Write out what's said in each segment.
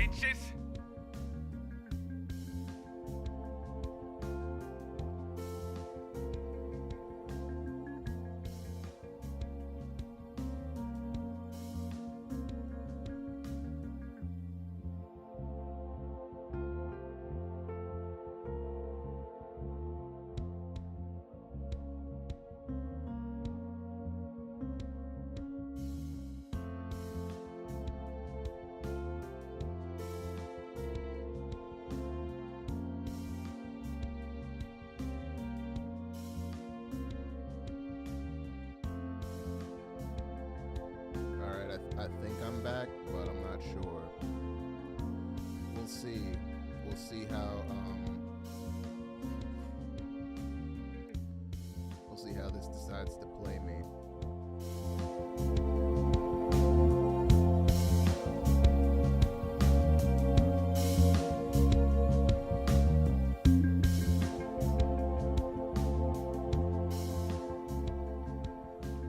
bitches. I think I'm back, but I'm not sure. We'll see. We'll see how this decides to play me.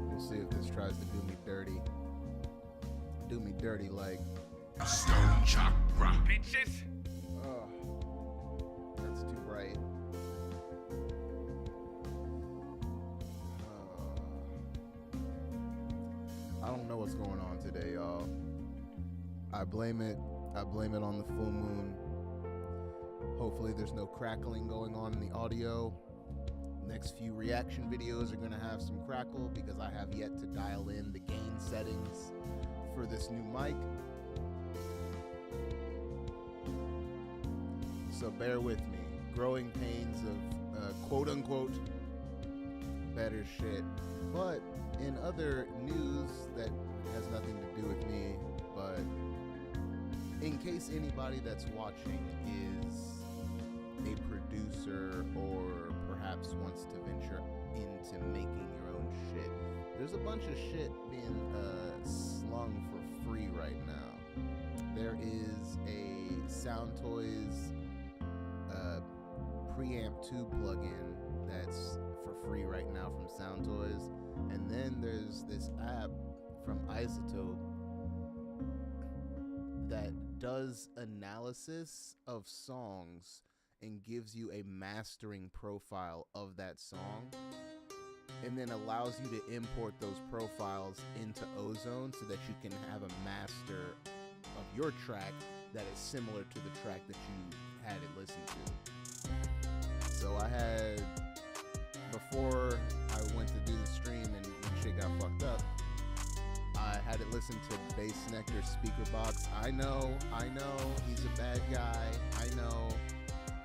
We'll see if this tries to do me dirty. Do me dirty like Stone Chakra, bitches. oh, that's too bright. I don't know what's going on today, y'all. I blame it on the full moon. Hopefully there's no crackling going on in the audio. Next few reaction videos are gonna have some crackle because I have yet to dial in the gain settings for this new mic. So bear with me. Growing pains of quote unquote better shit. But in other news that has nothing to do with me, but in case anybody that's watching is a producer or perhaps wants to venture into making your own shit, there's a bunch of shit being slung for free right now. There is a Sound Toys preamp 2 plugin that's for free right now from Sound Toys, and then there's this app from Isotope that does analysis of songs and gives you a mastering profile of that song, and then allows you to import those profiles into Ozone so that you can have a master of your track that is similar to the track that you had it listened to. So I had, before I went to do the stream and shit got fucked up, I had it listen to Bass Nectar Speaker Box. I know, he's a bad guy, I know,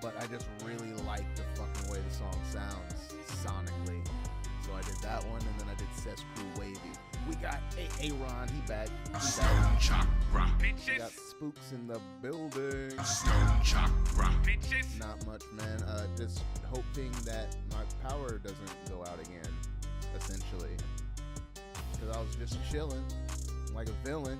but I just really like the fucking way the song sounds sonically. So I did that one, and then I did Cess Crew Wavy. We got Aaron, he back. Stone Chakra, bitches. We got Spooks in the building. Stone Chakra, bitches. Not much, man. Just hoping that my power doesn't go out again, essentially. Because I was just chilling like a villain,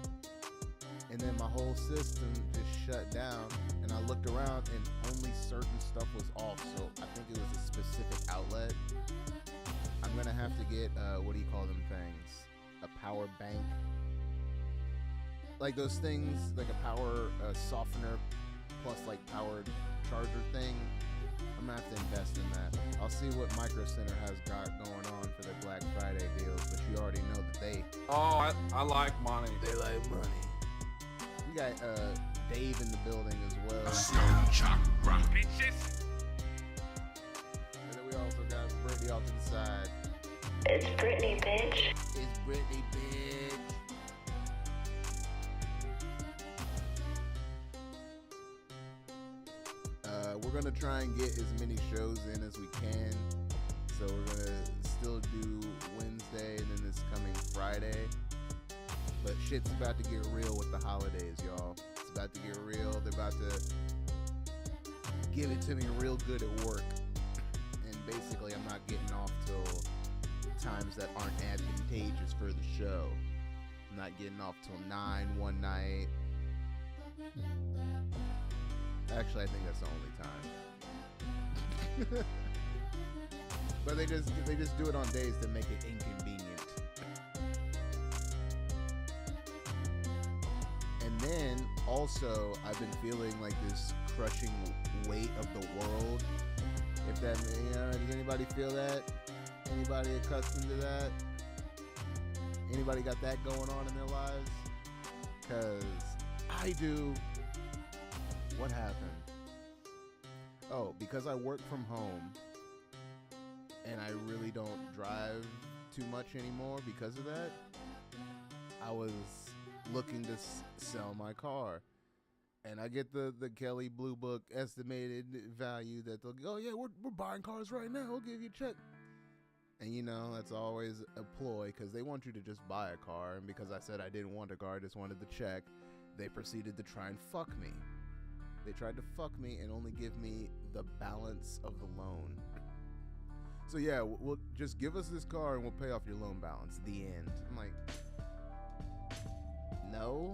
and then my whole system just shut down, and I looked around and only certain stuff was off, so I think it was a specific outlet. I'm gonna have to get, what do you call them things? A power bank. Like those things, like a power softener plus like powered charger thing. I'm gonna have to invest in that. I'll see what Micro Center has got going on for their Black Friday deals, but you already know that they... Oh, I like money. They like money. We got Dave in the building as well. Stone Chakra, bitches. And then we also got Brittany off to the side. It's Brittany, bitch. It's Brittany, bitch. We're gonna try and get as many shows in as we can. So we're gonna still do Wednesday and then this coming Friday. But shit's about to get real with the holidays, y'all. It's about to get real. They're about to give it to me real good at work. And basically I'm not getting off till times that aren't advantageous for the show. I'm not getting off till 9 one night. Actually, I think that's the only time. But they just do it on days that make it inconvenient. And then also, I've been feeling like this crushing weight of the world. If that, does anybody feel that? Anybody accustomed to that? Anybody got that going on in their lives? Because I do. What happened? Oh, because I work from home and I really don't drive too much anymore because of that, I was looking to sell my car. And I get the Kelly Blue Book estimated value that they'll go, oh yeah, we're buying cars right now. We'll give you a check. And that's always a ploy because they want you to just buy a car. And because I said I didn't want a car, I just wanted the check, they proceeded to try and fuck me. They tried to fuck me and only give me the balance of the loan. So yeah, we'll just give us this car and we'll pay off your loan balance. The end. I'm like, no.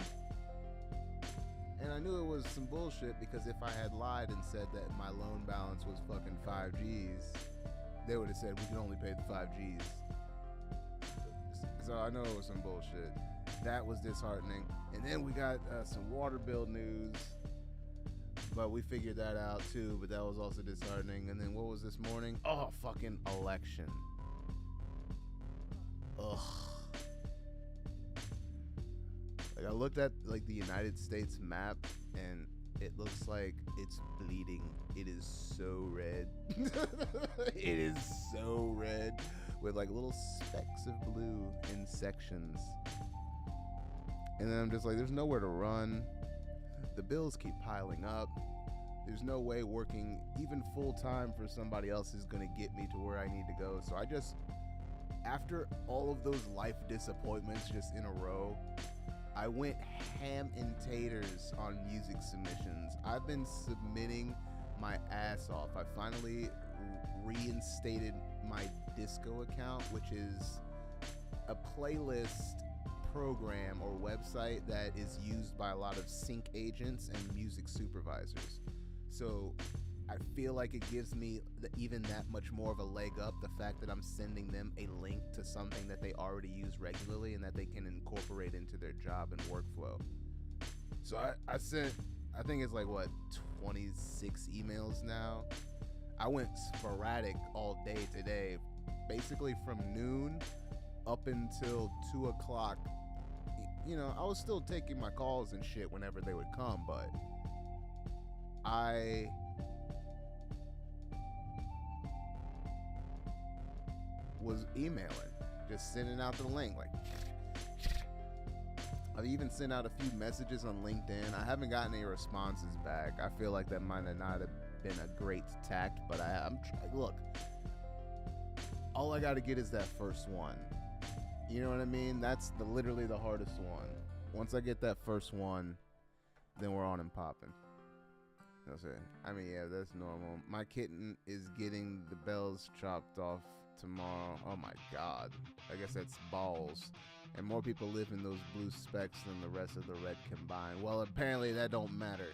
And I knew it was some bullshit because if I had lied and said that my loan balance was fucking 5 G's, they would have said we can only pay the 5 G's. So I know it was some bullshit. That was disheartening. And then we got some water bill news, but we figured that out too, but that was also disheartening. And then what was this morning? Oh, fucking election. Ugh. Like, I looked at like the United States map and it looks like it's bleeding. It is so red. It is so red with like little specks of blue in sections. And then I'm just like, there's nowhere to run. The bills keep piling up. There's no way working even full time for somebody else is going to get me to where I need to go. So I just, after all of those life disappointments just in a row, I went ham and taters on music submissions. I've been submitting my ass off. I finally reinstated my disco account, which is a playlist program or website that is used by a lot of sync agents and music supervisors. So I feel like it gives me even that much more of a leg up, the fact that I'm sending them a link to something that they already use regularly and that they can incorporate into their job and workflow. So I sent, I think it's like 26 emails now. I went sporadic all day today, basically from noon up until 2 o'clock. I was still taking my calls and shit whenever they would come, but I was emailing, just sending out the link. Like, I've even sent out a few messages on LinkedIn. I haven't gotten any responses back. I feel like that might have not have been a great tact, but look, all I got to get is that first one. You know what I mean? That's literally the hardest one. Once I get that first one, then we're on and popping. That's it. I mean, yeah, that's normal. My kitten is getting the bells chopped off tomorrow. Oh my god. I guess that's balls. And more people live in those blue specks than the rest of the red combined. Well, apparently that don't matter.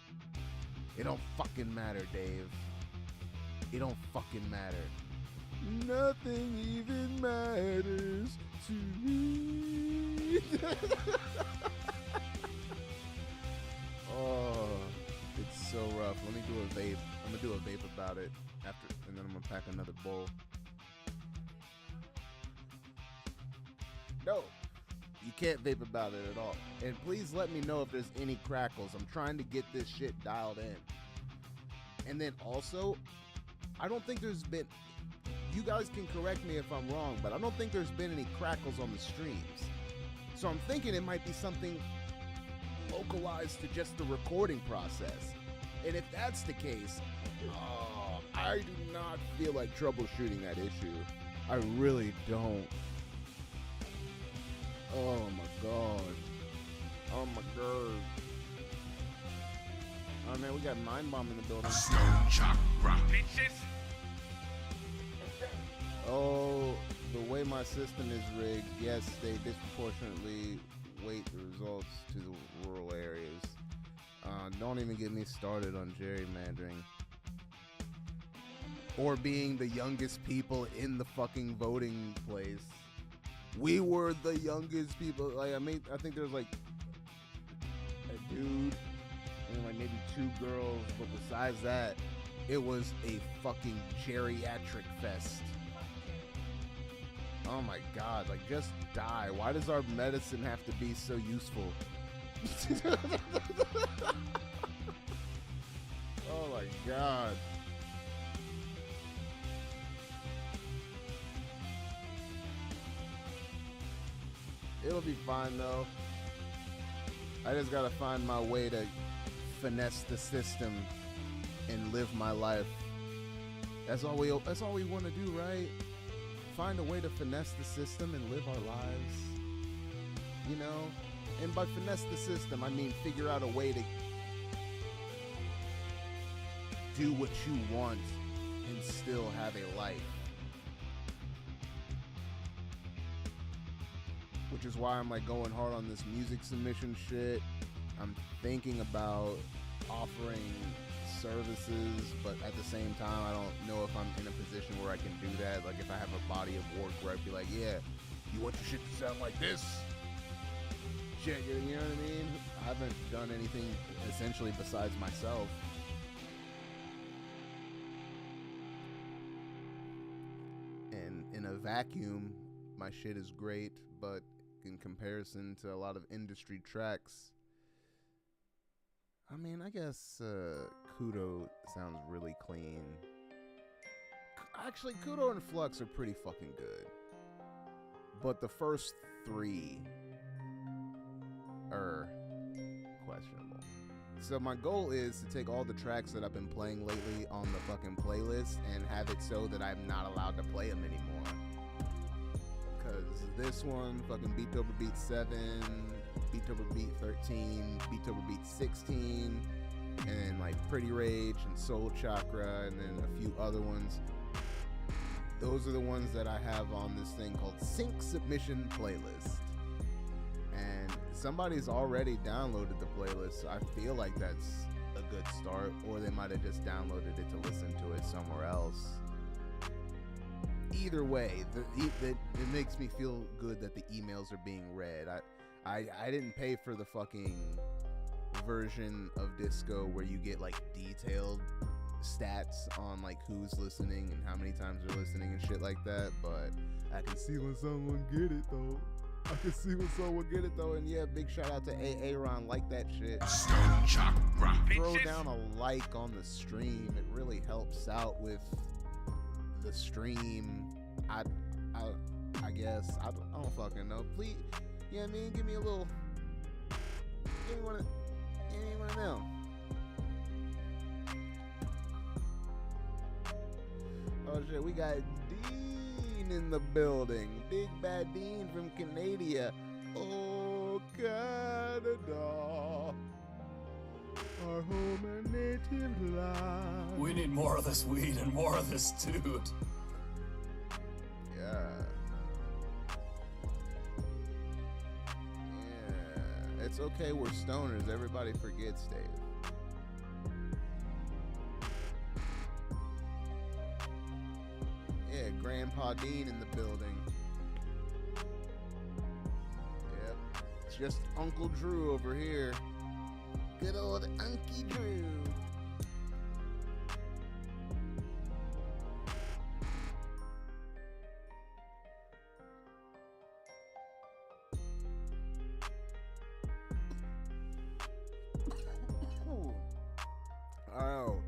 It don't fucking matter, Dave. It don't fucking matter. Nothing even matters to me. Oh, it's so rough. Let me do a vape. I'm gonna do a vape about it after, and then I'm gonna pack another bowl. No, you can't vape about it at all. And please let me know if there's any crackles. I'm trying to get this shit dialed in. And then also, I don't think there's been, you guys can correct me if I'm wrong, but I don't think there's been any crackles on the streams. So I'm thinking it might be something localized to just the recording process. And if that's the case, I do not feel like troubleshooting that issue. I really don't. Oh my god. Oh my god. Oh man, we got Mind Bomb in the building. Stone Chakra, bitches. Oh, the way my system is rigged, yes, they disproportionately weight the results to the rural areas. Don't even get me started on gerrymandering. Or being the youngest people in the fucking voting place. We were the youngest people. Like, I think there's like a dude maybe 2 girls, but besides that, it was a fucking geriatric fest. Oh my god, like, just die. Why does our medicine have to be so useful? Oh my god. It'll be fine though. I just gotta find my way to finesse the system and live my life. That's all we want to do, right? Find a way to finesse the system and live our lives. You know? And by finesse the system, I mean figure out a way to do what you want and still have a life. Which is why I'm like going hard on this music submission shit. I'm thinking about offering services, but at the same time, I don't know if I'm in a position where I can do that. Like if I have a body of work where I'd be like, yeah, you want your shit to sound like this? Shit, you know what I mean? I haven't done anything essentially besides myself. And in a vacuum, my shit is great, but in comparison to a lot of industry tracks, I mean, I guess Kudo sounds really clean. Actually, Kudo and Flux are pretty fucking good. But the first 3 are questionable. So my goal is to take all the tracks that I've been playing lately on the fucking playlist and have it so that I'm not allowed to play them anymore. Because this one, fucking Beat Over Beat 7, Beat Over Beat 13, Beat Over Beat 16, and like Pretty Rage and Soul Chakra, and then a few other ones. Those are the ones that I have on this thing called Sync Submission Playlist. And somebody's already downloaded the playlist, so I feel like that's a good start, or they might have just downloaded it to listen to it somewhere else. Either way, it makes me feel good that the emails are being read. I didn't pay for the fucking version of Disco where you get like detailed stats on like who's listening and how many times they're listening and shit like that, but I can see when someone get it though. And yeah, big shout out to Aaron, like that shit. Stone Chakra. Throw down a like on the stream. It really helps out with the stream. I guess I don't fucking know. Please, you know what I mean? Give me a little. Give me one of them. Oh shit, we got Dean in the building. Big Bad Dean from Canada. Oh, Canada, our home and native land. We need more of this weed and more of this dude. Yeah. It's okay, we're stoners. Everybody forgets, Dave. Yeah, Grandpa Dean in the building. Yep. It's just Uncle Drew over here. Good old Unky Drew. Oh,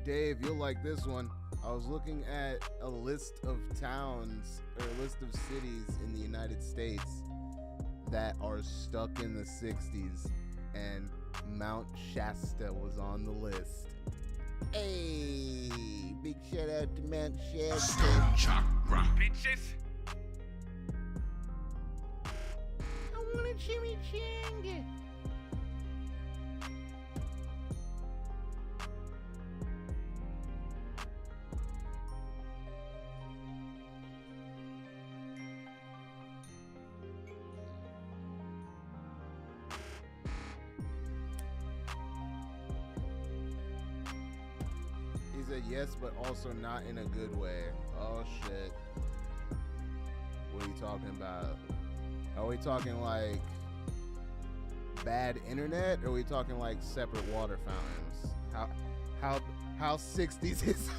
Dave, you'll like this one. I was looking at a list of towns or a list of cities in the United States that are stuck in the 60s, and Mount Shasta was on the list. Hey, big shout out to Mount Shasta. Stone Chakra. Bitches. I want a chimichanga. He said yes, but also not in a good way. Oh shit. What are you talking about? Are we talking like bad internet, or are we talking like separate water fountains? How 60s is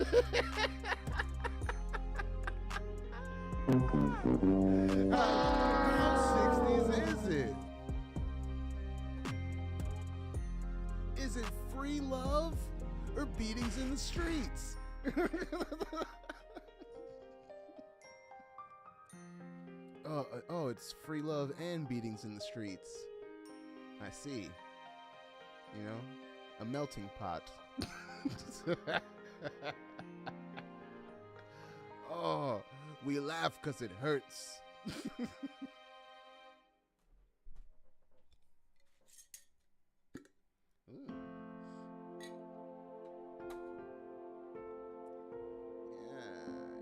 how 60s is it? Is it free love or beatings in the streets? Oh, it's free love and beatings in the streets. I see. You know, a melting pot. Oh, we laugh because it hurts. Ooh. Yeah,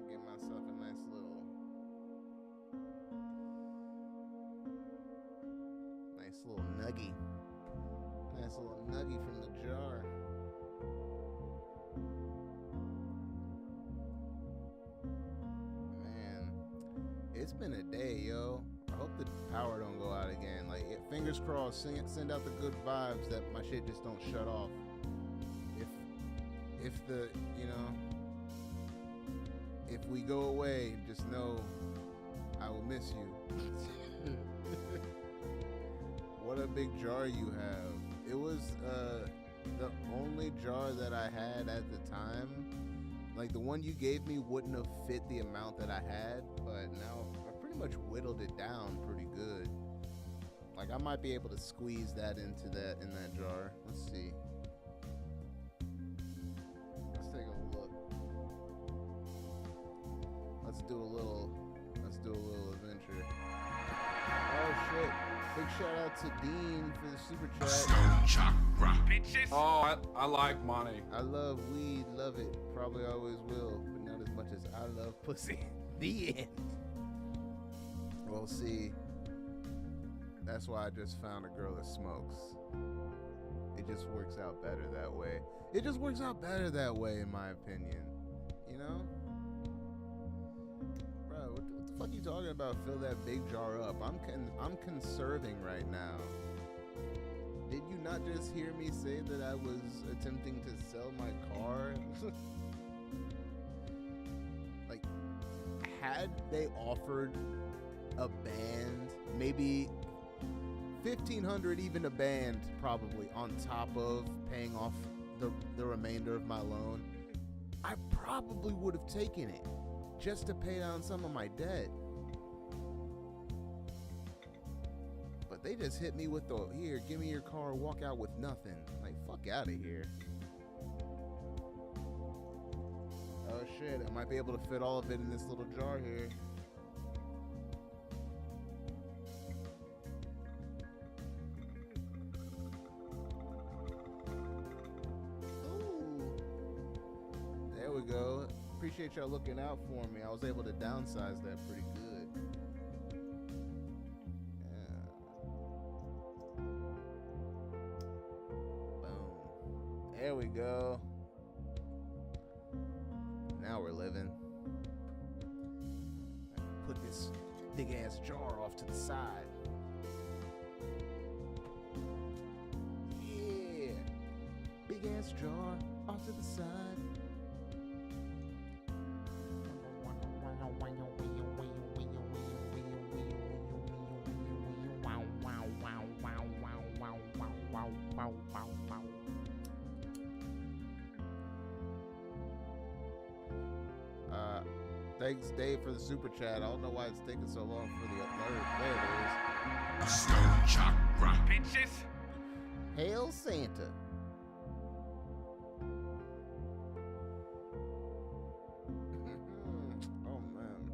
get myself a nice little nuggie. Nice little nuggie from the jar. Man, it's been a day, yo. I hope the power don't go out again. Like, fingers crossed, send out the good vibes that my shit just don't shut off. If the, you know, if we go away, just know I will miss you. What a big jar you have. It was the only jar that I had at the time. Like, the one you gave me wouldn't have fit the amount that I had, but now I pretty much whittled it down pretty good. Like, I might be able to squeeze that in that jar. Let's see. Let's take a look. Let's do a little adventure. Oh shit. Big shout out to Dean for the super chat. Stone Chakra. Bitches. Oh, I like money. I love weed, love it. Probably always will, but not as much as I love pussy. The end. Well, see, that's why I just found a girl that smokes. It just works out better that way. It just works out better that way, in my opinion. You know? Bro, what the fuck you talking about? Fill that big jar up. I'm conserving right now. Did you not just hear me say that I was attempting to sell my car? Like, had they offered a band, maybe $1,500 even a band, probably on top of paying off the remainder of my loan, I probably would have taken it just to pay down some of my debt. But they just hit me with the, here, give me your car, walk out with nothing. Like, fuck out of here. Oh shit, I might be able to fit all of it in this little jar here. Ooh. There we go. Appreciate y'all looking out for me. I was able to downsize that pretty good. Yeah. Boom. There we go. Now we're living. Put this big ass jar off to the side. Yeah. Big ass jar off to the side. Thanks, Dave, for the super chat. I don't know why it's taking so long for the alert. There it is. Stone Chakra. Bitches. Hail Santa. Oh, man.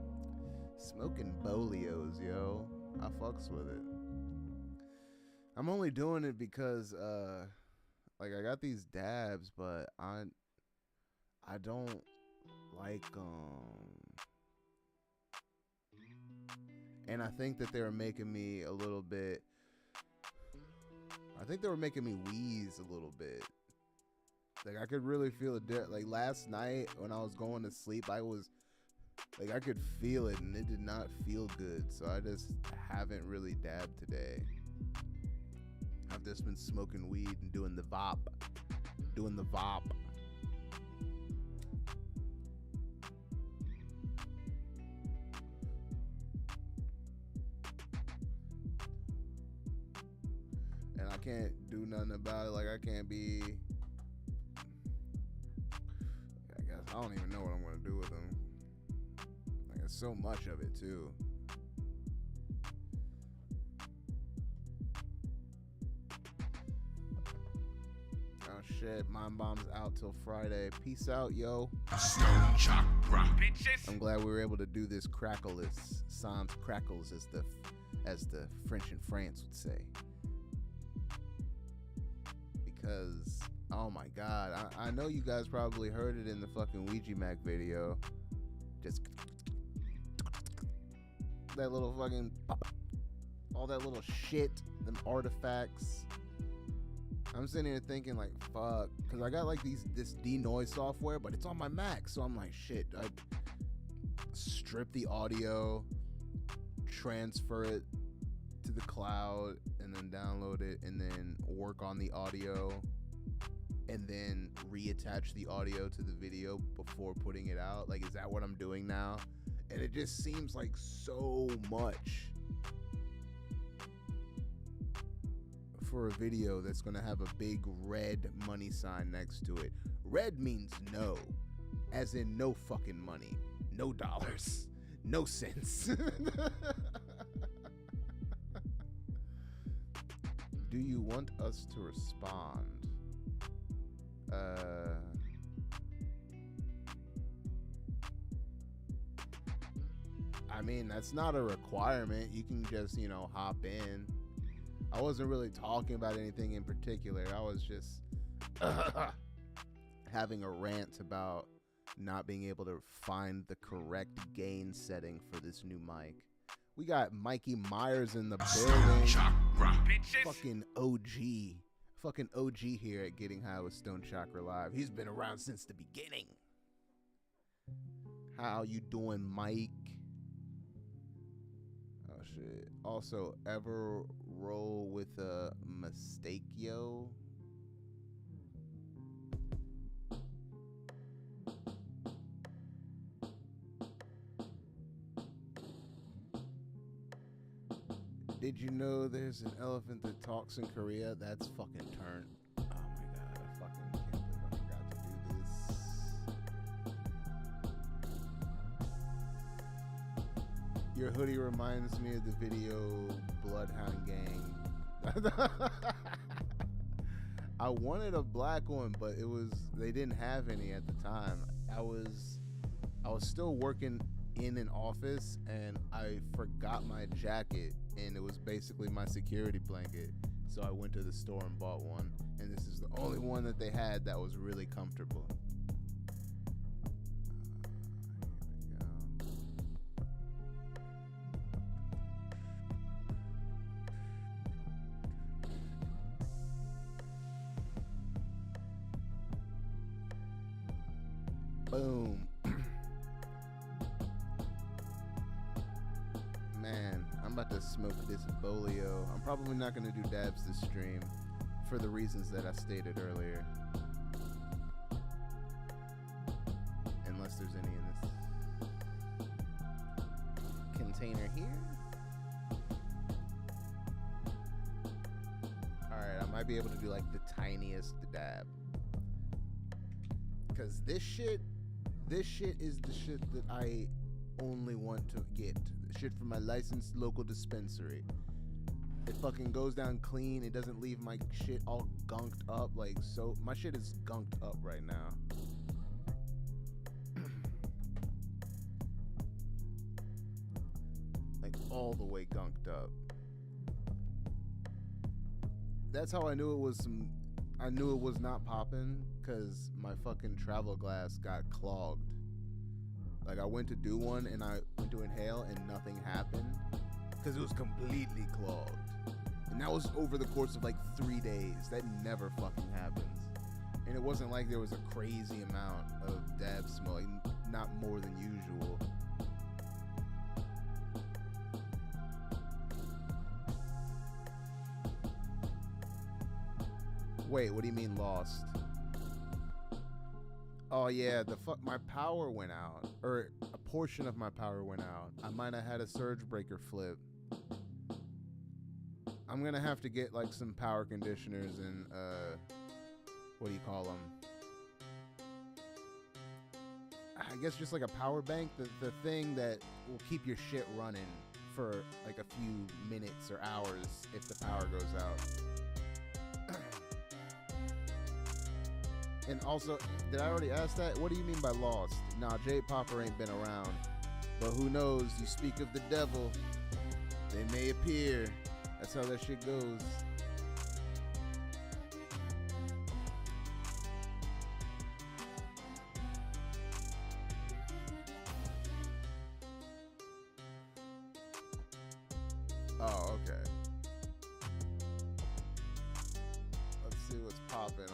Smoking Bolios, yo. I fucks with it. I'm only doing it because, like, I got these dabs, but I don't like, and I think that they were making me a little bit, I think they were making me wheeze a little bit. Like, I could really feel it. Like, last night when I was going to sleep, I could feel it, and it did not feel good. So I just haven't really dabbed today. I've just been smoking weed and doing the VOP. Doing the VOP. And I can't do nothing about it. Like, I can't be... I guess I don't even know what I'm going to do with them. Like, there's so much of it, too. Oh, shit. Mind Bomb's out till Friday. Peace out, yo. Stone Chakra. Bitches. I'm glad we were able to do this crackleless. Sans crackles, as the French in France would say. Because, oh my god, I know you guys probably heard it in the fucking Ouija Mac video. Just that little fucking, all that little shit, them artifacts. I'm sitting here thinking like, fuck, because I got like this denoise software, but it's on my Mac, so I'm like, shit, I strip the audio, transfer it to the cloud, and then download it, and then work on the audio, and then reattach the audio to the video before putting it out. Like, is that what I'm doing now? And it just seems like so much for a video that's gonna have a big red money sign next to it. Red means no, as in no fucking money, no dollars, no cents. Do you want us to respond? I mean, that's not a requirement. You can just, hop in. I wasn't really talking about anything in particular. I was just having a rant about not being able to find the correct gain setting for this new mic. We got Mikey Myers in the building. Chakra. Bitches. Fucking OG here at Getting High with Stone Chakra Live. He's been around since the beginning. How you doing, Mike? Oh shit. Also, ever roll with a mistake, yo? Did you know there's an elephant that talks in Korea? That's fucking turn. Oh my god, I fucking can't believe I forgot to do this. Your hoodie reminds me of the video Bloodhound Gang. I wanted a black one, but they didn't have any at the time. I was still working in an office, and I forgot my jacket, and it was basically my security blanket. So I went to the store and bought one, and this is the only one that they had that was really comfortable. Here we go. Boom. Man, I'm about to smoke this bolio. I'm probably not going to do dabs this stream for the reasons that I stated earlier. Unless there's any in this container here. Alright, I might be able to do like the tiniest dab. Because this shit is the shit that I only want to get. Shit from my licensed local dispensary. It fucking goes down clean. It doesn't leave my shit all gunked up. Like, so my shit is gunked up right now. Like all the way gunked up. That's how I knew it was I knew it was not popping, because my fucking travel glass got clogged. Like, I went to do one, and I went to inhale, and nothing happened, because it was completely clogged. And that was over the course of, like, 3 days. That never fucking happens. And it wasn't like there was a crazy amount of dab smoke, like, not more than usual. Wait, what do you mean lost? Oh yeah, my power went out, or a portion of my power went out. I might have had a surge breaker flip. I'm gonna have to get like some power conditioners and what do you call them? I guess just like a power bank, the thing that will keep your shit running for like a few minutes or hours if the power goes out. And also, did I already ask that? What do you mean by lost? Nah, Jade Popper ain't been around. But who knows? You speak of the devil, they may appear. That's how that shit goes. Oh, okay. Let's see what's popping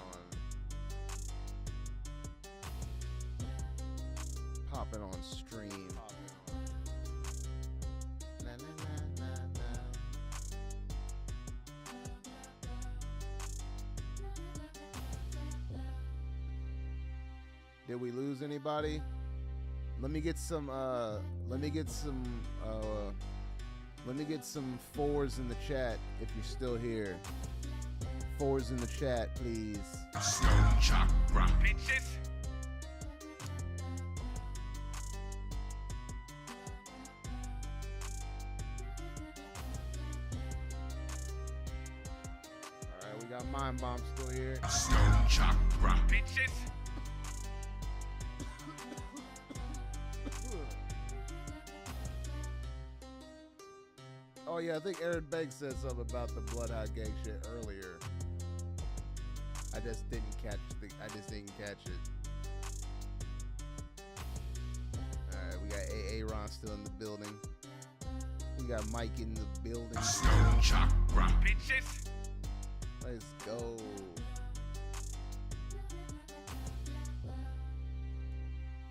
on stream. Na, na, na, na, na. Did we lose anybody? Let me get some fours in the chat if you're still here. Fours in the chat, please. Stone Chakra. Bitches. Alright, we got Mind Bomb still here. Stone Chakra. Bitches. Oh yeah, I think Aaron Banks said something about the Bloodhound Gang shit earlier. I just didn't catch it. Alright, we got AA Ron still in the building. We got Mike in the building. Stone Chakra. Bitches. Let's go.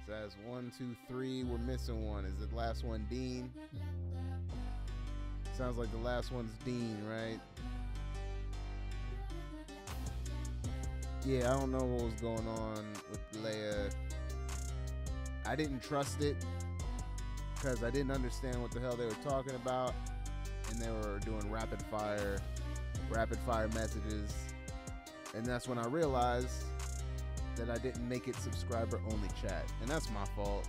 So that's 1, 2, 3. We're missing one. Is the last one Dean? Sounds like the last one's Dean, right? Yeah, I don't know what was going on with Leia. I didn't trust it because I didn't understand what the hell they were talking about, and they were doing rapid fire messages, and that's when I realized that I didn't make it subscriber only chat, and that's my fault.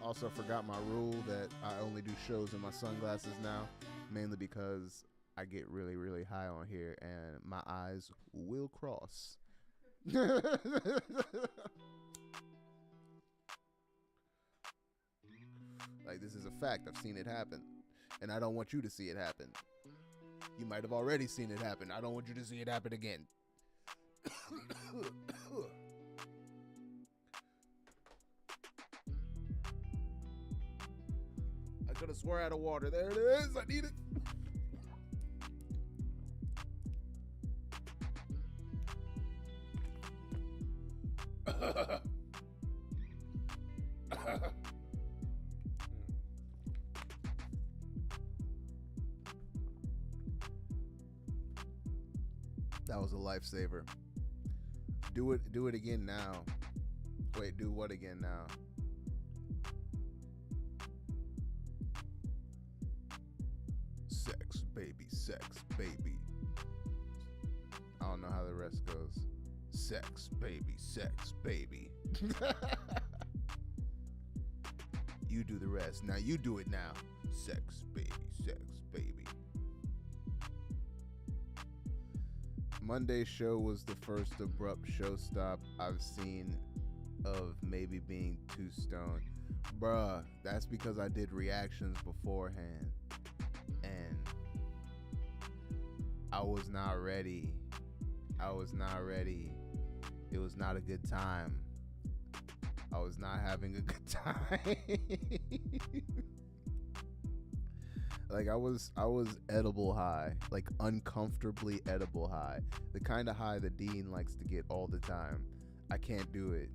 Also forgot my rule that I only do shows in my sunglasses now, mainly because I get really, really high on here and my eyes will cross. Like, this is a fact. I've seen it happen, and I don't want you to see it happen. You might have already seen it happen. I don't want you to see it happen again. I could have swore out of water. There it is. I need it. That was a lifesaver. Do it again now. Wait, do what again now? Sex, baby, sex, baby. I don't know how the rest goes. Sex, baby, sex, baby. You do the rest. Now you do it now. Sex, baby, sex, baby. Monday's show was the first abrupt show stop I've seen of maybe being too stoned. Bruh, that's because I did reactions beforehand. And I was not ready. It was not a good time. I was not having a good time. Like I was edible high, like uncomfortably edible high. The kind of high that Dean likes to get all the time. I can't do it.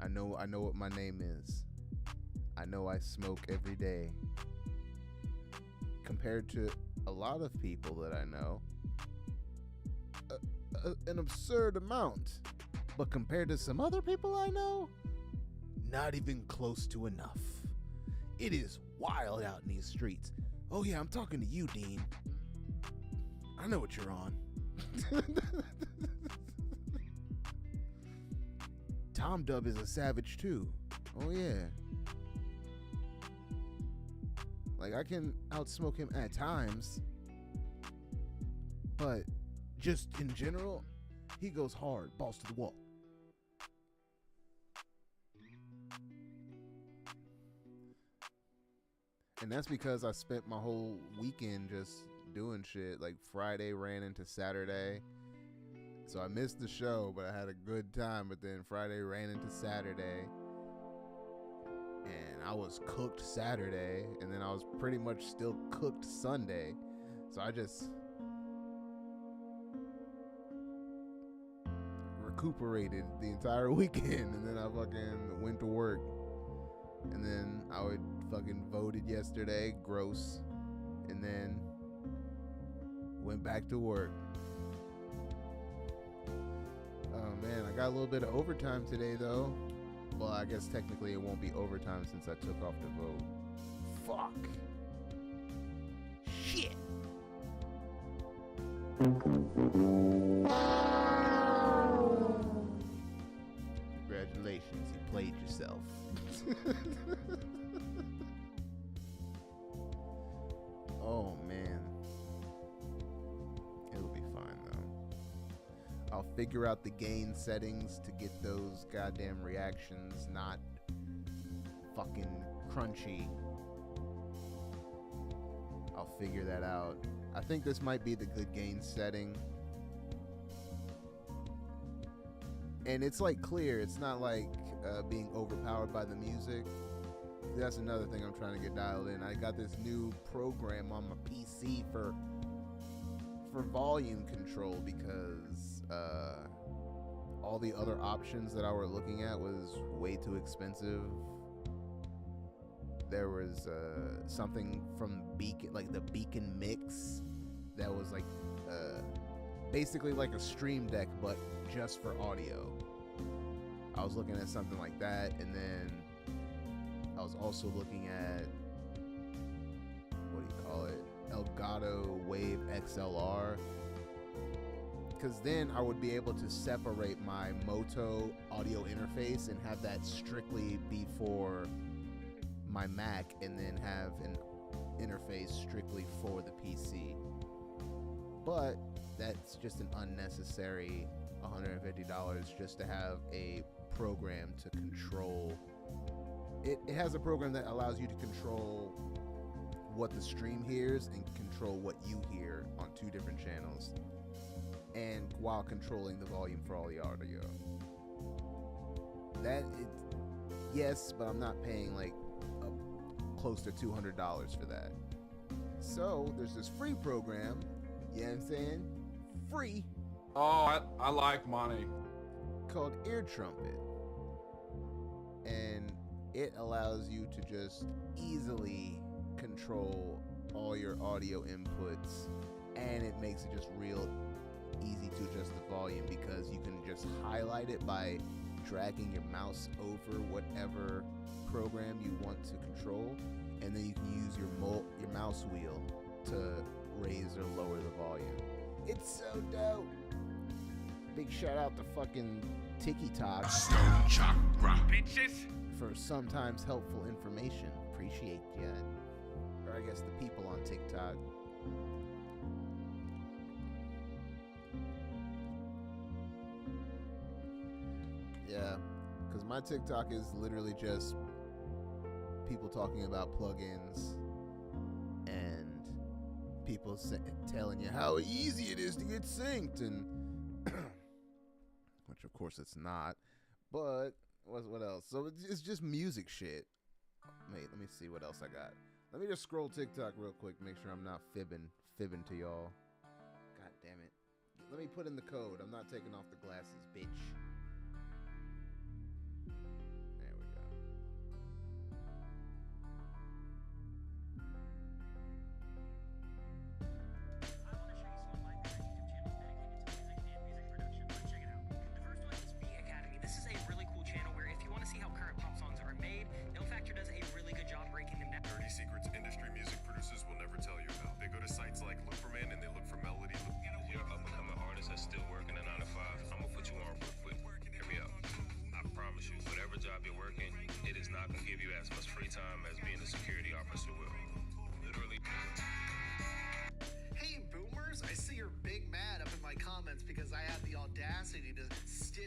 I know what my name is. I know I smoke every day. Compared to a lot of people that I know, an absurd amount. But compared to some other people I know, not even close to enough. It is wild out in these streets. Oh yeah, I'm talking to you, Dean. I know what you're on. Tom Dub is a savage too. Oh yeah. Like, I can outsmoke him at times, but just in general, he goes hard, balls to the wall. And that's because I spent my whole weekend just doing shit. Like, Friday ran into Saturday. So I missed the show, but I had a good time. But then Friday ran into Saturday. And I was cooked Saturday. And then I was pretty much still cooked Sunday. So I just recuperated the entire weekend. And then I fucking went to work. And then I fucking voted yesterday. Gross. And then went back to work. Oh man, I got a little bit of overtime today though. Well, I guess technically it won't be overtime since I took off to vote. Fuck. Shit. Congratulations, you played yourself. Oh man. It'll be fine though. I'll figure out the gain settings to get those goddamn reactions not fucking crunchy. I'll figure that out. I think this might be the good gain setting. And it's like clear. It's not like being overpowered by the music. That's another thing I'm trying to get dialed in. I got this new program on my PC for volume control because all the other options that I were looking at was way too expensive. There was something from Beacon, like the Beacon Mix, that was like basically like a Stream Deck but just for audio. I was looking at something like that, and then I was also looking at, what do you call it, Elgato Wave XLR, because then I would be able to separate my Moto audio interface and have that strictly be for my Mac, and then have an interface strictly for the PC. But that's just an unnecessary $150 just to have a program to control. It has a program that allows you to control what the stream hears and control what you hear on two different channels, and while controlling the volume for all the audio. Yes, but I'm not paying like close to $200 for that. So there's this free program, you know what I'm saying? Free. Oh, I like money. Called Ear Trumpet. And it allows you to just easily control all your audio inputs, and it makes it just real easy to adjust the volume because you can just highlight it by dragging your mouse over whatever program you want to control, and then you can use your mouse wheel to raise or lower the volume. It's so dope. Big shout out to fucking TikTok Stone Chakra, bitches. for sometimes helpful information. Appreciate that. Or I guess the people on TikTok. Yeah, because my TikTok is literally just people talking about plugins and people telling you how easy it is to get synced, and which of course it's not. But what else? So it's just music shit. Wait, let me see what else I got. Let me just scroll TikTok real quick, make sure I'm not fibbing to y'all. God damn it. Let me put in the code. I'm not taking off the glasses, bitch.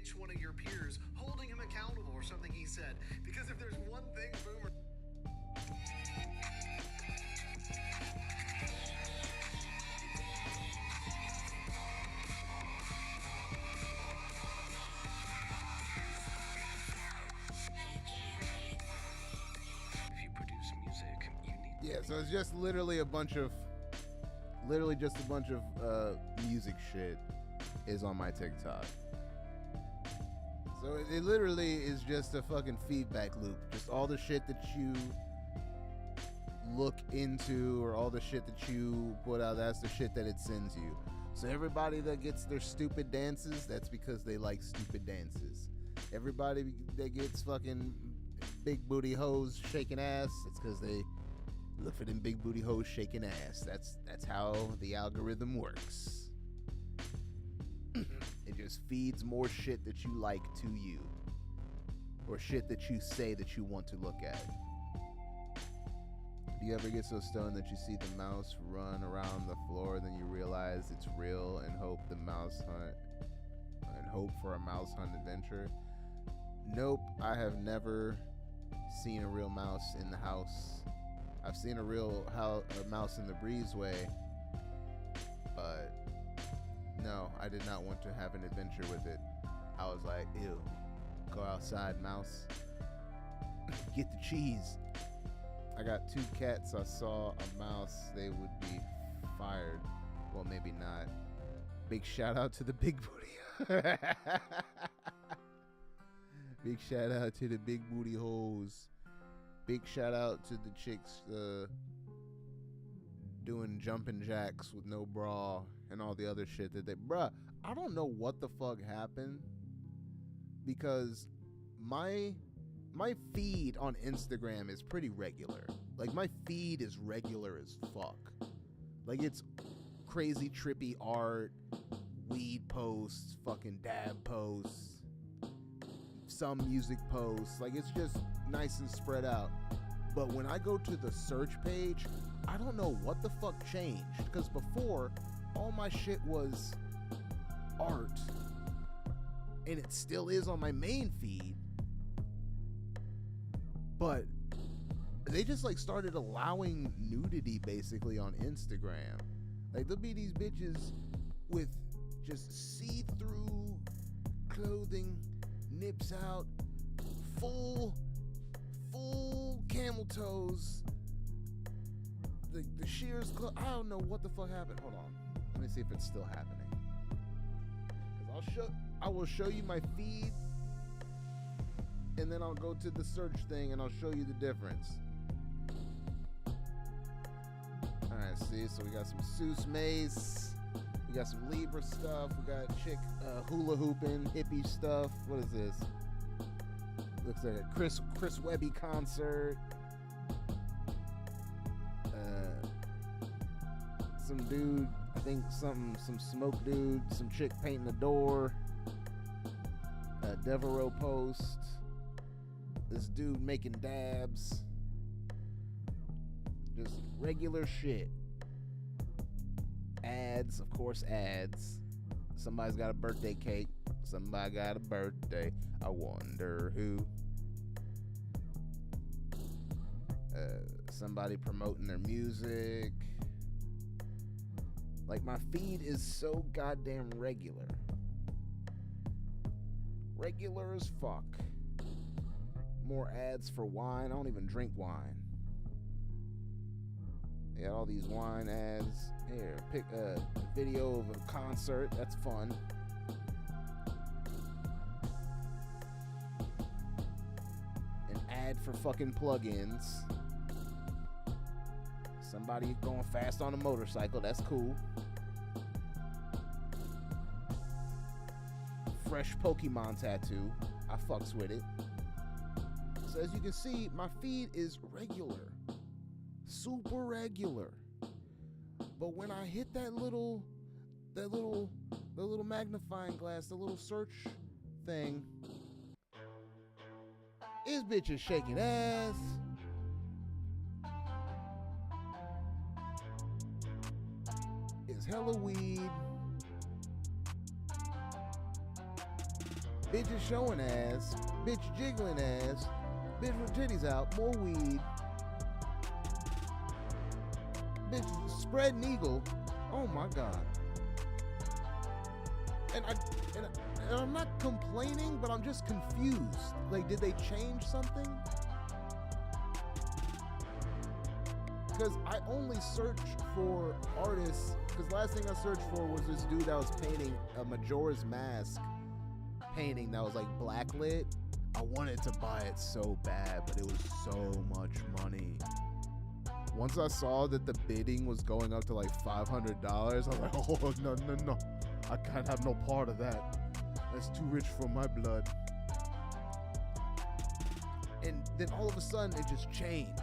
bitch one of your peers, holding him accountable or something he said. Because if there's one thing Boomer... If you produce music, you need... Yeah, so it's just literally just a bunch of music shit is on my TikTok. So it literally is just a fucking feedback loop. Just all the shit that you look into or all the shit that you put out, that's the shit that it sends you. So everybody that gets their stupid dances, that's because they like stupid dances. Everybody that gets fucking big booty hoes shaking ass, it's because they look for them big booty hoes shaking ass. That's how the algorithm works. It just feeds more shit that you like to you, or shit that you say that you want to look at. Do you ever get so stoned that you see the mouse run around the floor, then you realize it's real and hope for a mouse hunt adventure? Nope, I have never seen a real mouse in the house. I've seen a mouse in the breezeway, but no, I did not want to have an adventure with it. I was like, ew, go outside, mouse. Get the cheese. I got 2 cats. I saw a mouse. They would be fired. Well, maybe not. Big shout out to the big booty. Big shout out to the big booty hoes. Big shout out to the chicks doing jumping jacks with no bra and all the other shit that they... Bruh, I don't know what the fuck happened, because my feed on Instagram is pretty regular. Like, my feed is regular as fuck. Like, it's crazy trippy art, weed posts, fucking dab posts, some music posts. Like, it's just nice and spread out. But when I go to the search page, I don't know what the fuck changed, because before all my shit was art, and it still is on my main feed, but they just like started allowing nudity basically on Instagram. Like, there'll be these bitches with just see-through clothing, nips out, full camel toes, the shears. I don't know what the fuck happened. Hold on, let me see if it's still happening. Cause I will show you my feed, and then I'll go to the search thing and I'll show you the difference. All right, see, so we got some Seuss Mace, we got some Libra stuff, we got chick hula hooping, hippie stuff. What is this? Looks like a Chris Webby concert. Some dude, I think some smoke dude, some chick painting the door. Devereaux post. This dude making dabs. Just regular shit. Ads, of course, ads. Somebody's got a birthday cake. Somebody got a birthday. I wonder who. Somebody promoting their music. Like, my feed is so goddamn regular. Regular as fuck. More ads for wine. I don't even drink wine. They got all these wine ads. Here, pick a video of a concert. That's fun. An ad for fucking plugins. Somebody going fast on a motorcycle. That's cool. Fresh Pokemon tattoo. I fucks with it. So as you can see, my feed is regular. Super regular. But when I hit that little magnifying glass, the little search thing, this bitch is shaking ass. It's hella weed. Bitches showing ass, bitch jiggling ass, bitch with titties out, more weed, bitch spreading eagle. Oh my god. And I'm not complaining, but I'm just confused. Like, did they change something? Because I only search for artists, because last thing I searched for was this dude that was painting a Majora's Mask painting that was like blacklit. I wanted to buy it so bad, but it was so much money. Once I saw that the bidding was going up to like $500, I was like, oh, no. I can't have no part of that. That's too rich for my blood. And then all of a sudden, it just changed.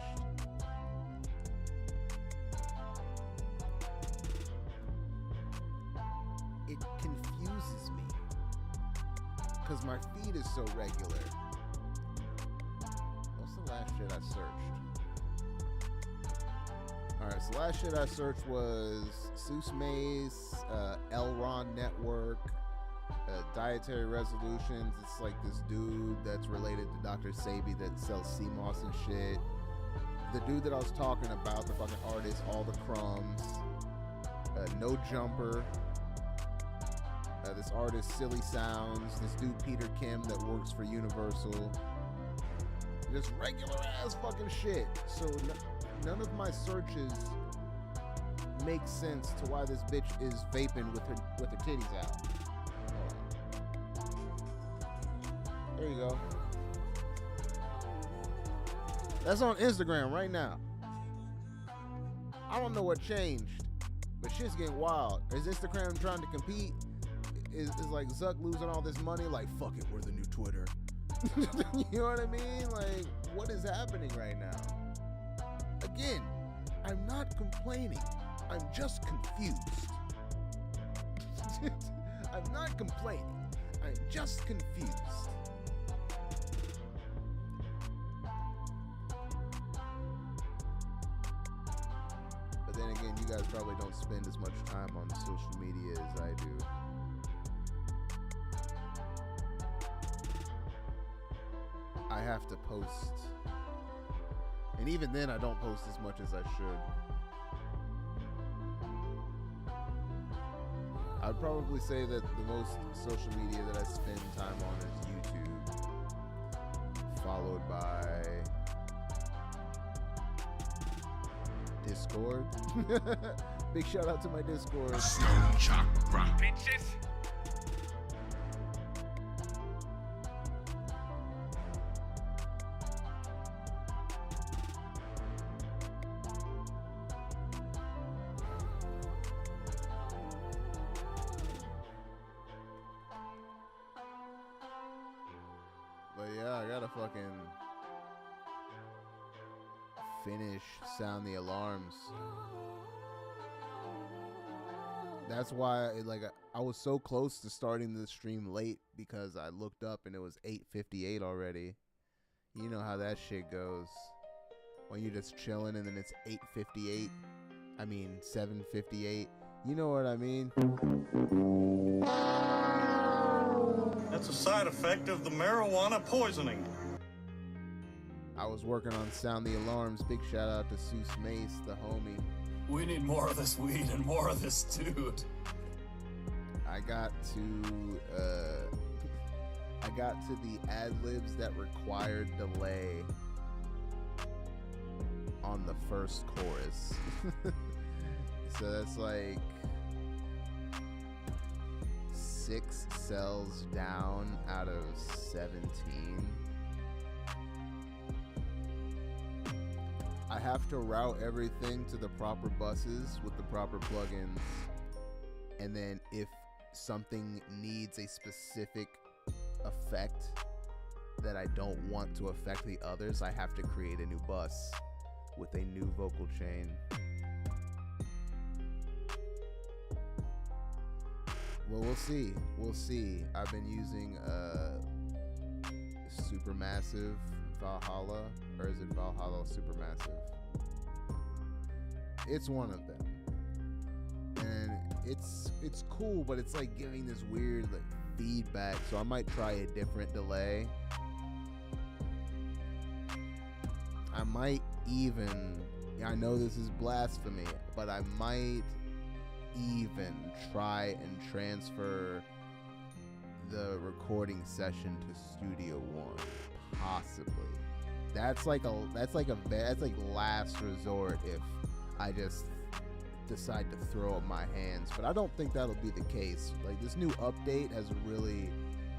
It confuses me. Because my feed is so regular. What's the last shit I searched? Alright, so the last shit I searched was Seuss Mace, Elron Network, Dietary Resolutions. It's like this dude that's related to Dr. Sabi that sells sea moss and shit. The dude that I was talking about, the fucking artist, All the Crumbs, No Jumper, this artist, Silly Sounds, this dude, Peter Kim, that works for Universal. Just regular ass fucking shit. So none of my searches make sense to why this bitch is vaping with her titties out. There you go. That's on Instagram right now. I don't know what changed, but shit's getting wild. Is Instagram trying to compete? Is like Zuck losing all this money? Like, fuck it, we're the new Twitter. You know what I mean? Like, what is happening right now? Again, I'm not complaining. I'm just confused. I'm not complaining. I'm just confused. But then again, you guys probably don't spend as much time on social media as I do. I have to post. And even then, I don't post as much as I should. I'd probably say that the most social media that I spend time on is YouTube, followed by Discord. Big shout out to my Discord. Stone Chakra. Bitches. But yeah, I gotta fucking finish Sound the Alarms. That's why, I was so close to starting the stream late because I looked up and it was 8:58 already. You know how that shit goes. When you're just chilling and then it's 8:58. I mean, 7:58. You know what I mean? That's a side effect of the marijuana poisoning. I was working on Sound the Alarms. Big shout out to Seuss Mace, the homie. We need more of this weed and more of this dude. I got to the ad-libs that required delay on the first chorus. So that's like 6 cells down out of 17. I have to route everything to the proper buses with the proper plugins, and then if something needs a specific effect that I don't want to affect the others, I have to create a new bus with a new vocal chain. Well, we'll see. We'll see. I've been using Supermassive Valhalla, or is it Valhalla Supermassive? It's one of them, and it's cool, but it's like giving this weird like feedback, so I might try a different delay. I might even, I know this is blasphemy, but I might even try and transfer the recording session to Studio One, possibly. That's like last resort if I just decide to throw up my hands, but I don't think that'll be the case. Like, this new update has really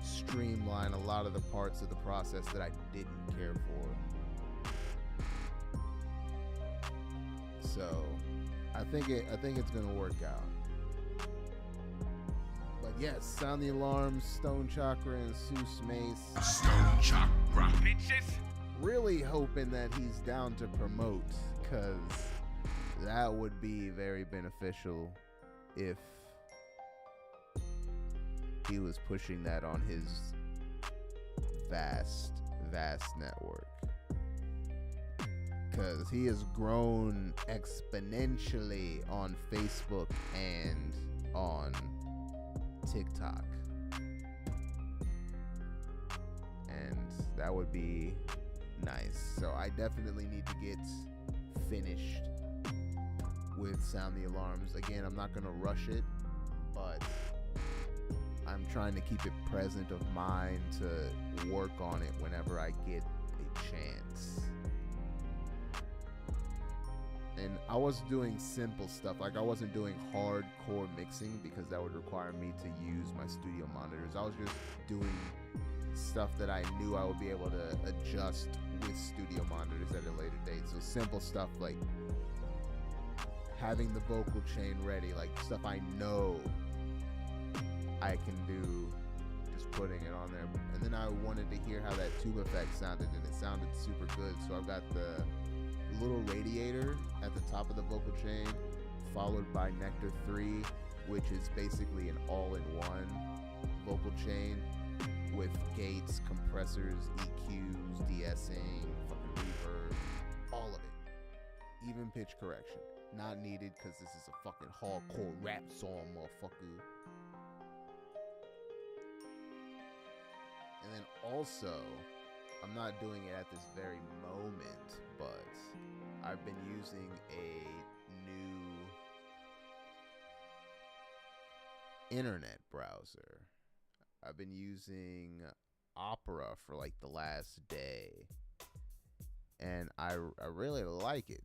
streamlined a lot of the parts of the process that I didn't care for. So I think it's gonna work out. But yes, Sound the Alarms, Stone Chakra, and Seuss Mace. Stone Chakra, bitches. Really hoping that he's down to promote, because that would be very beneficial if he was pushing that on his vast network. Because he has grown exponentially on Facebook and on TikTok. And that would be nice. So I definitely need to get finished with Sound the Alarms. Again, I'm not going to rush it, but I'm trying to keep it present of mind to work on it whenever I get a chance. And I was doing simple stuff, like I wasn't doing hardcore mixing because that would require me to use my studio monitors. I was just doing stuff that I knew I would be able to adjust with studio monitors at a later date. So simple stuff like having the vocal chain ready, like stuff I know I can do, just putting it on there. And then I wanted to hear how that tube effect sounded, and it sounded super good. So I've got the little radiator at the top of the vocal chain, followed by Nectar 3, which is basically an all-in-one vocal chain with gates, compressors, EQs, de-essing, fucking reverb, all of it. Even pitch correction. Not needed because this is a fucking hardcore rap song, motherfucker. And then also, I'm not doing it at this very moment, but I've been using a new internet browser. I've been using Opera for like the last day, and I really like it.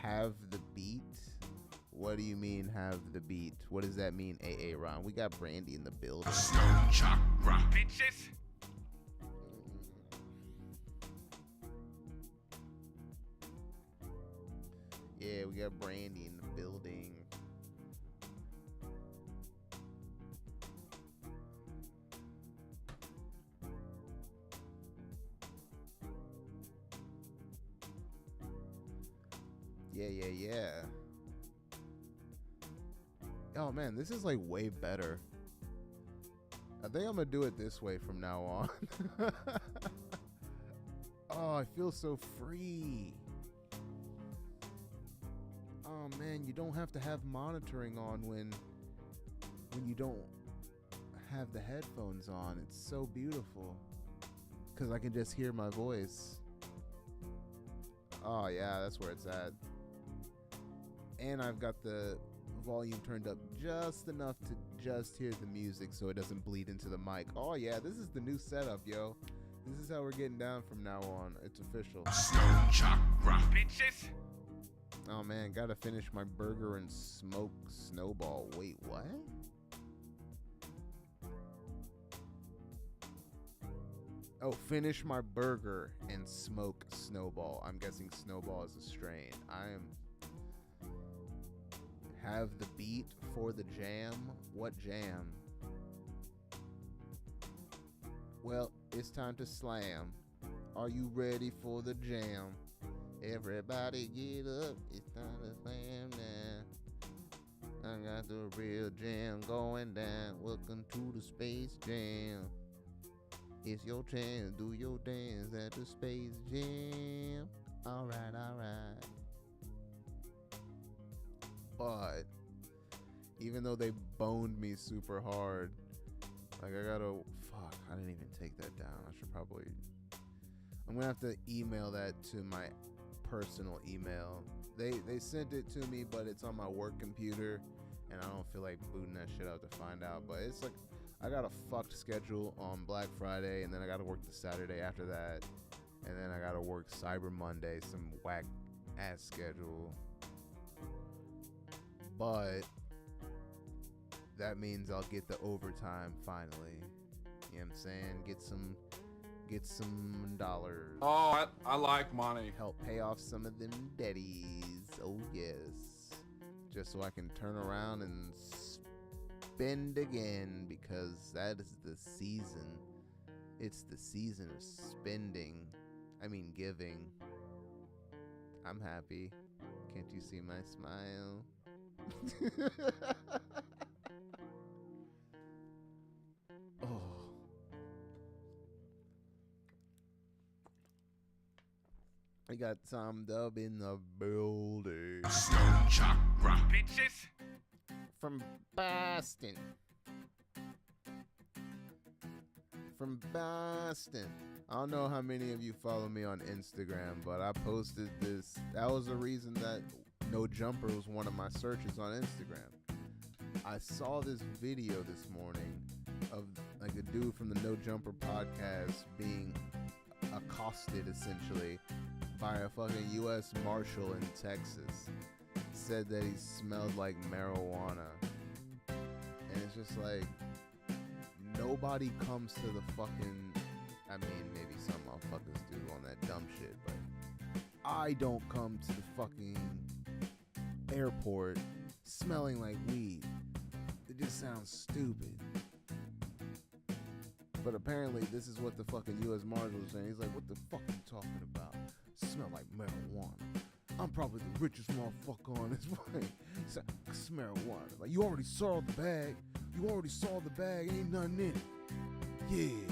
Have the beat? What do you mean have the beat? What does that mean, AA Ron? We got Brandy in the building. Stone Chakra, bitches. Yeah, we got Brandy in the building. Yeah. Oh man, this is like way better. I think I'm gonna do it this way from now on. Oh, I feel so free. Oh man, you don't have to have monitoring on when you don't have the headphones on. It's so beautiful because I can just hear my voice. Oh yeah, that's where it's at. And I've got the volume turned up just enough to just hear the music so it doesn't bleed into the mic. Oh yeah, this is the new setup, yo. This is how we're getting down from now on. It's official. Stone Chakra, bitches. Oh man, gotta finish my burger and smoke Snowball. Wait, what? Oh, finish my burger and smoke Snowball. I'm guessing Snowball is a strain. Have the beat for the jam. What jam? Well, it's time to slam. Are you ready for the jam? Everybody get up. It's time to slam now. I got the real jam going down. Welcome to the Space Jam. It's your chance. Do your dance at the Space Jam. Alright. But Even though they boned me super hard. Like, I gotta, fuck, I didn't even take that down. I should probably, I'm gonna have to email that to my personal email. They sent it to me, but it's on my work computer, and I don't feel like booting that shit out to find out. But it's like, I got a fucked schedule on Black Friday, and then I gotta work the Saturday after that, and then I gotta work Cyber Monday, some whack ass schedule. But that means I'll get the overtime finally. You know what I'm saying? Get some dollars. Oh, I like money. Help pay off some of them deadies. Oh yes. Just so I can turn around and spend again, because that is the season. It's the season of spending. I mean giving. I'm happy. Can't you see my smile? Oh. I got Tom Dub in the building. Stone Chakra. Bitches. From Boston. From Boston. I don't know how many of you follow me on Instagram, but I posted this. That was the reason that No Jumper was one of my searches on Instagram. I saw this video this morning of like a dude from the No Jumper podcast being accosted essentially by a fucking U.S. Marshal in Texas. Said that he smelled like marijuana. And it's just like, nobody comes to the fucking, I mean, maybe some motherfuckers do on that dumb shit, but I don't come to the fucking airport smelling like weed. It just sounds stupid. But apparently this is what the fucking U.S. Marshal was saying. He's like, what the fuck are you talking about? Smell like marijuana. I'm probably the richest motherfucker on this plane. He said, smell marijuana. Like, you already saw the bag. You already saw the bag. Ain't nothing in it.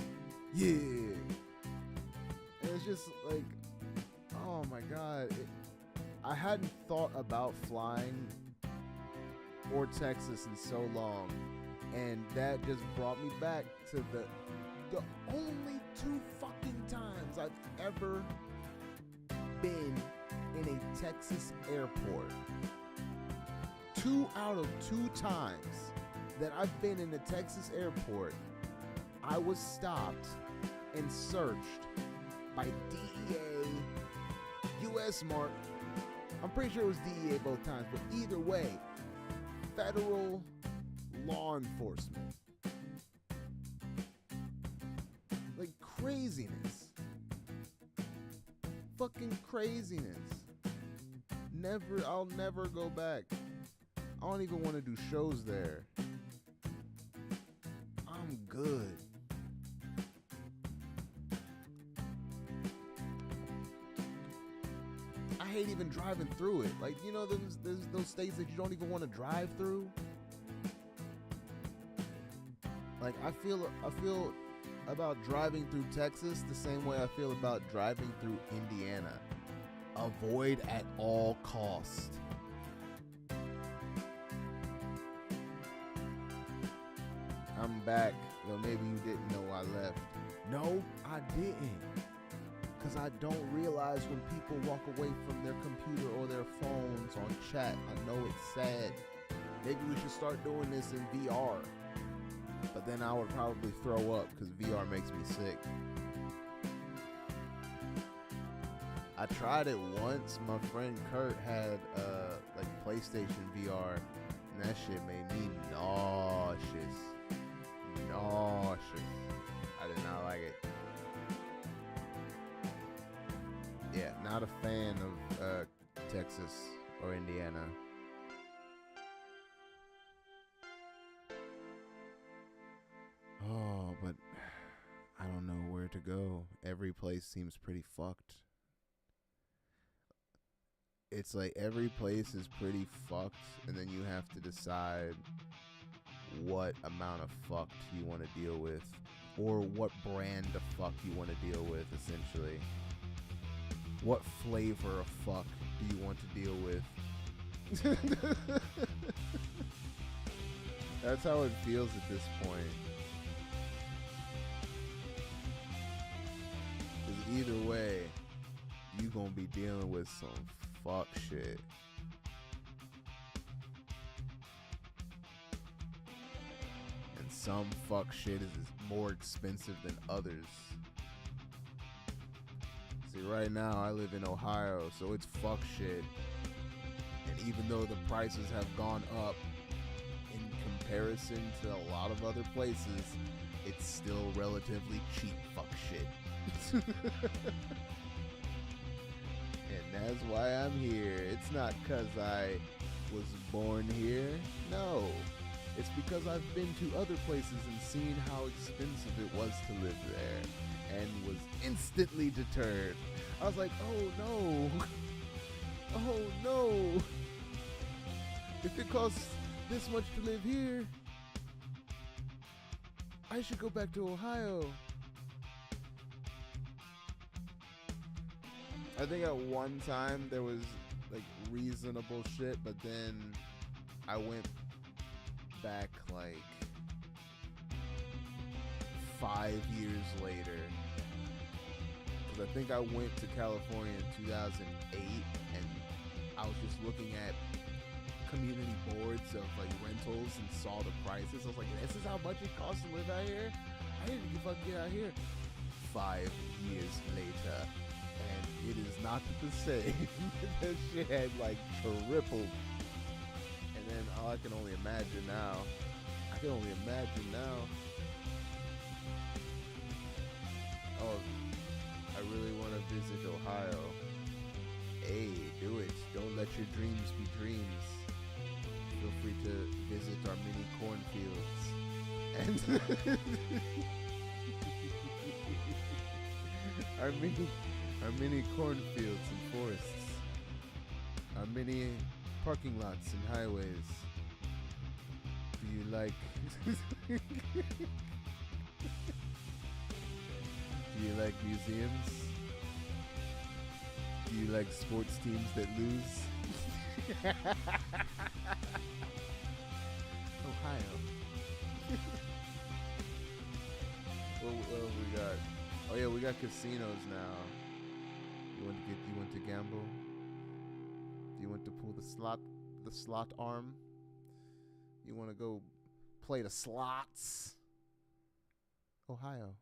Yeah. And it's just like, oh my God. I hadn't thought about flying or Texas in so long. And that just brought me back to the only 2 fucking times I've ever been in a Texas airport. 2 out of 2 times that I've been in a Texas airport, I was stopped and searched by DEA, U.S. Mark. I'm pretty sure it was DEA both times, but either way, federal law enforcement. Like craziness. Fucking craziness. I'll never go back. I don't even want to do shows there. I'm good. I hate even driving through it. Like, you know, there's those states that you don't even want to drive through. Like, I feel about driving through Texas the same way I feel about driving through Indiana. Avoid at all costs. I'm back. Though maybe you didn't know I left. No, I didn't. Because I don't realize when people walk away from their computer or their phones on chat. I know it's sad. Maybe we should start doing this in VR. But then I would probably throw up because VR makes me sick. I tried it once. My friend Kurt had like PlayStation VR, and that shit made me nauseous. I did not like it. Yeah, not a fan of Texas or Indiana. Oh, but I don't know where to go. Every place seems pretty fucked. It's like every place is pretty fucked, and then you have to decide what amount of fucked you want to deal with, or what brand of fuck you want to deal with, essentially. What flavor of fuck do you want to deal with? That's how it feels at this point. Because either way, you gonna be dealing with some fuck shit. And some fuck shit is more expensive than others. See, right now I live in Ohio, so it's fuck shit. And even though the prices have gone up in comparison to a lot of other places, it's still relatively cheap fuck shit. And that's why I'm here. It's not because I was born here. No. It's because I've been to other places and seen how expensive it was to live there and was instantly deterred. I was like, oh no. Oh no. If it costs this much to live here, I should go back to Ohio. I think at one time there was like reasonable shit, but then I went back like 5 years later. Because I think I went to California in 2008 and I was just looking at community boards of like rentals and saw the prices. I was like, this is how much it costs to live out here? I didn't give a fuck get out here. 5 years later. And it is not the same. That shit had like tripled. And then I can only imagine now. Oh, I really want to visit Ohio. Hey, do it. Don't let your dreams be dreams. Feel free to visit our mini cornfields. And our mini cornfields and forests. Our mini parking lots and highways. Do you like Do you like museums? Do you like sports teams that lose? Ohio. What we got? Oh yeah, we got casinos now. You want to gamble? Do you want to pull the slot arm? You want to go play the slots? Ohio.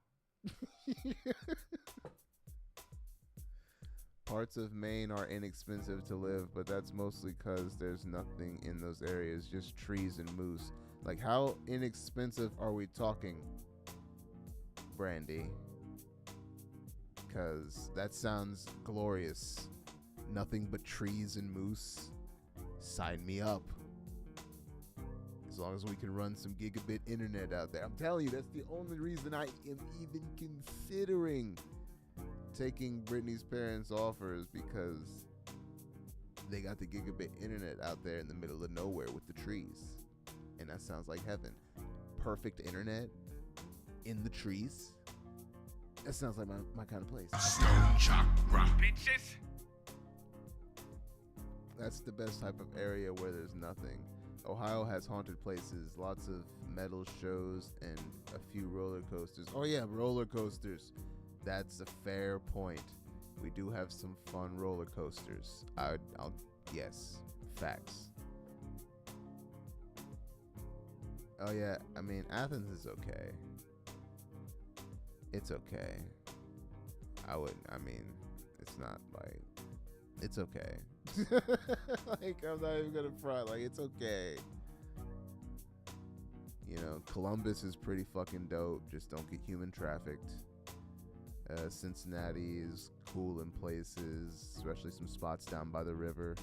Parts of Maine are inexpensive to live, but that's mostly because there's nothing in those areas, just trees and moose. Like, how inexpensive are we talking, Brandy? Because that sounds glorious. Nothing but trees and moose. Sign me up. As long as we can run some gigabit internet out there. I'm telling you, that's the only reason I am even considering taking Brittany's parents' offers, because they got the gigabit internet out there in the middle of nowhere with the trees. And that sounds like heaven. Perfect internet in the trees. That sounds like my kind of place. Stone Chakra, bitches. That's the best type of area where there's nothing. Ohio has haunted places, lots of metal shows, and a few roller coasters. Oh yeah, roller coasters. That's a fair point. We do have some fun roller coasters. Yes, facts. Oh yeah, I mean, Athens is okay. It's okay. It's not like, it's okay. Like, I'm not even gonna front. Like, it's okay. You know, Columbus is pretty fucking dope. Just don't get human trafficked. Cincinnati is cool in places, especially some spots down by the river.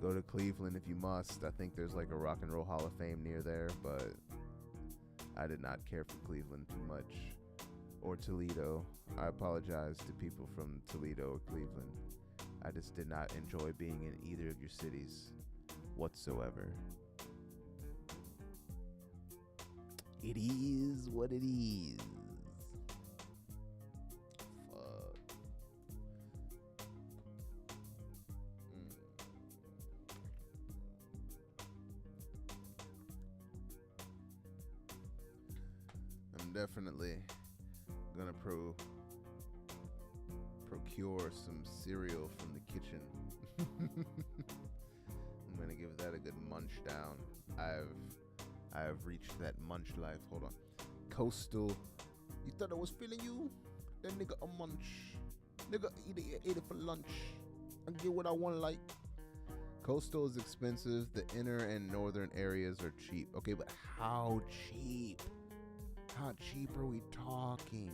Go to Cleveland if you must. I think there's like a Rock and Roll Hall of Fame near there, but I did not care for Cleveland too much. Or Toledo. I apologize to people from Toledo or Cleveland. I just did not enjoy being in either of your cities whatsoever. It is what it is. Fuck. I'm definitely gonna procure some cereal from the kitchen. I'm gonna give that a good munch down. I've reached that munch life. Hold on. Coastal. You thought I was feeling you? That nigga a munch. Nigga ate it for lunch. I get what I want like. Coastal is expensive. The inner and northern areas are cheap. Okay, but how cheap? How cheap are we talking?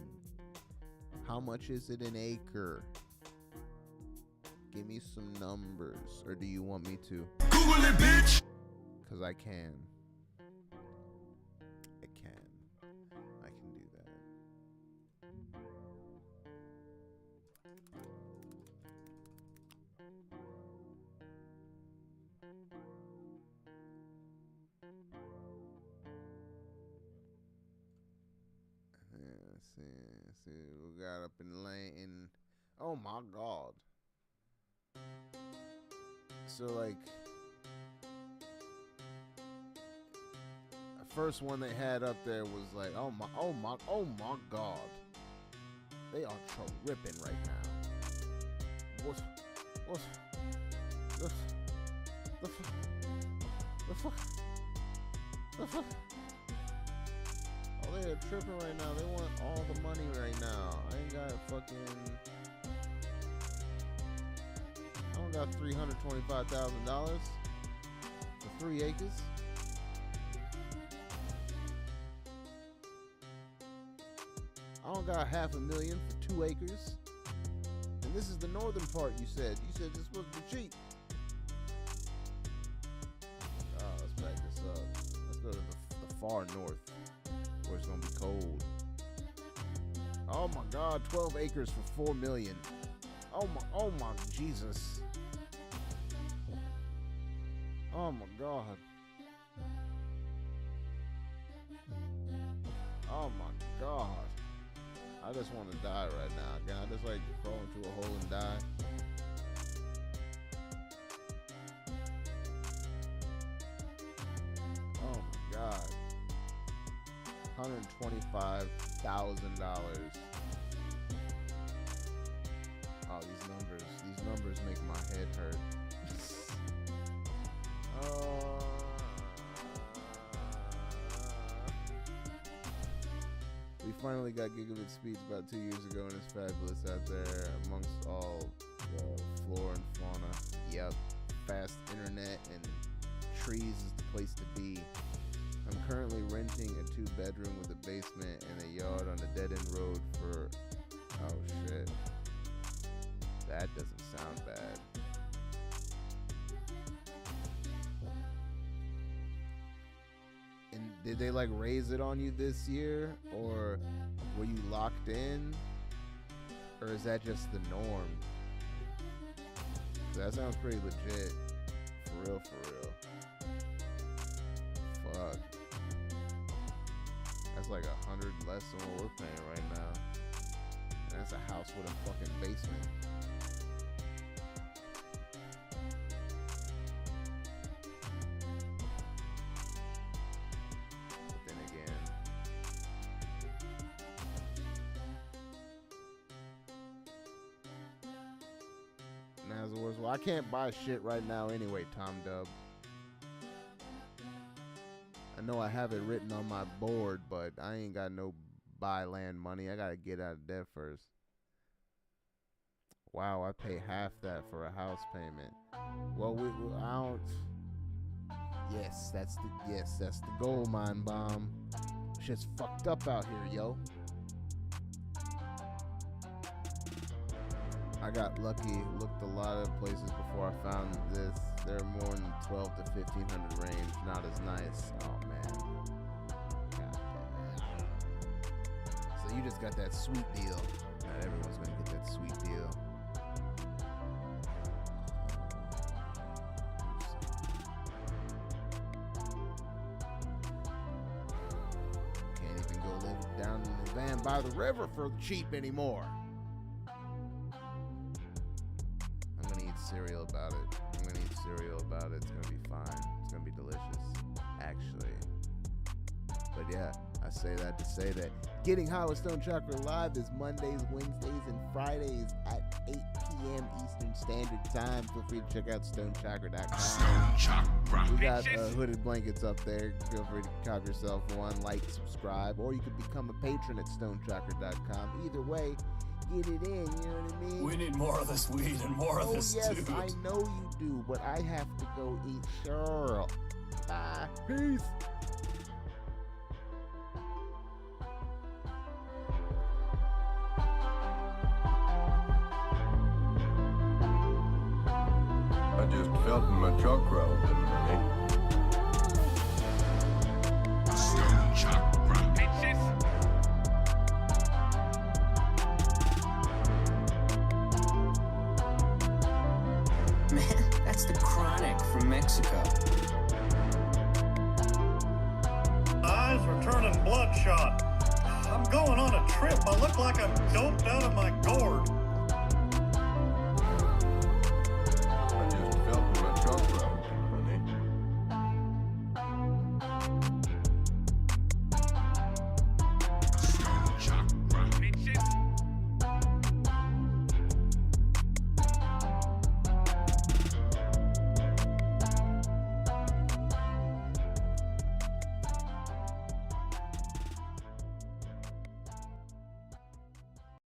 How much is it an acre? Give me some numbers. Or do you want me to? Google it, bitch. Because I can. I can do that. Let's see what we got up in Lane. Oh my God. So like, the first one they had up there was like, oh my God. They are tripping right now. What the fuck? Oh, they are tripping right now. They want all the money right now. I ain't got $325,000 for 3 acres. I don't got $500,000 for 2 acres. And this is the northern part. You said this was supposed to be cheap. Let's back this up. Let's go to the far north, where it's gonna be cold. Oh my God, 12 acres for $4 million. Oh my Jesus. Oh my God. Oh my God. I just want to die right now. Can I just like fall into a hole and die? Oh my God. $125,000. Oh, these numbers make my head hurt. We finally got gigabit speeds about 2 years ago, and it's fabulous out there amongst all the flora and fauna. Yep, fast internet and trees is the place to be. I'm currently renting a 2-bedroom with a basement and a yard on a dead-end road for... Oh, shit. That doesn't sound bad. And did they like raise it on you this year, or were you locked in, or is that just the norm? That sounds pretty legit. For real. Fuck. That's like 100 less than what we're paying right now. And that's a house with a fucking basement. Well, I can't buy shit right now anyway, Tom Dub. I know I have it written on my board, but I ain't got no buy land money. I gotta get out of debt first. Wow, I pay half that for a house payment. Well, I don't. Yes, that's the gold mine bomb. Shit's fucked up out here, yo. I got lucky, looked a lot of places before I found this. They're more in the 12 to 1500 range, not as nice. Oh man. God damn it. So you just got that sweet deal. Not everyone's gonna get that sweet deal. Can't even go live down in the van by the river for cheap anymore. Cereal about it. I'm gonna eat cereal about it. It's gonna be fine. It's gonna be delicious, actually. But yeah, I I say that to say that Getting High with Stone Chakra Live is Mondays, Wednesdays, and Fridays at 8 p.m. Eastern Standard Time. Feel free to check out stonechakra.com. Stone Chakra. We got hooded blankets up there. Feel free to cop yourself one, like, subscribe, or you can become a patron at stonechakra.com. Either way, get it in, you know what I mean? We need more of this weed and more of this yes, dude. I know you do, but I have to go eat Cheryl. Bye. Peace. I just felt in my chakra. Stone Chakra. Bitches. Man, that's the Chronic from Mexico. Eyes are turning bloodshot. I'm going on a trip. I look like I'm doped out of my gourd.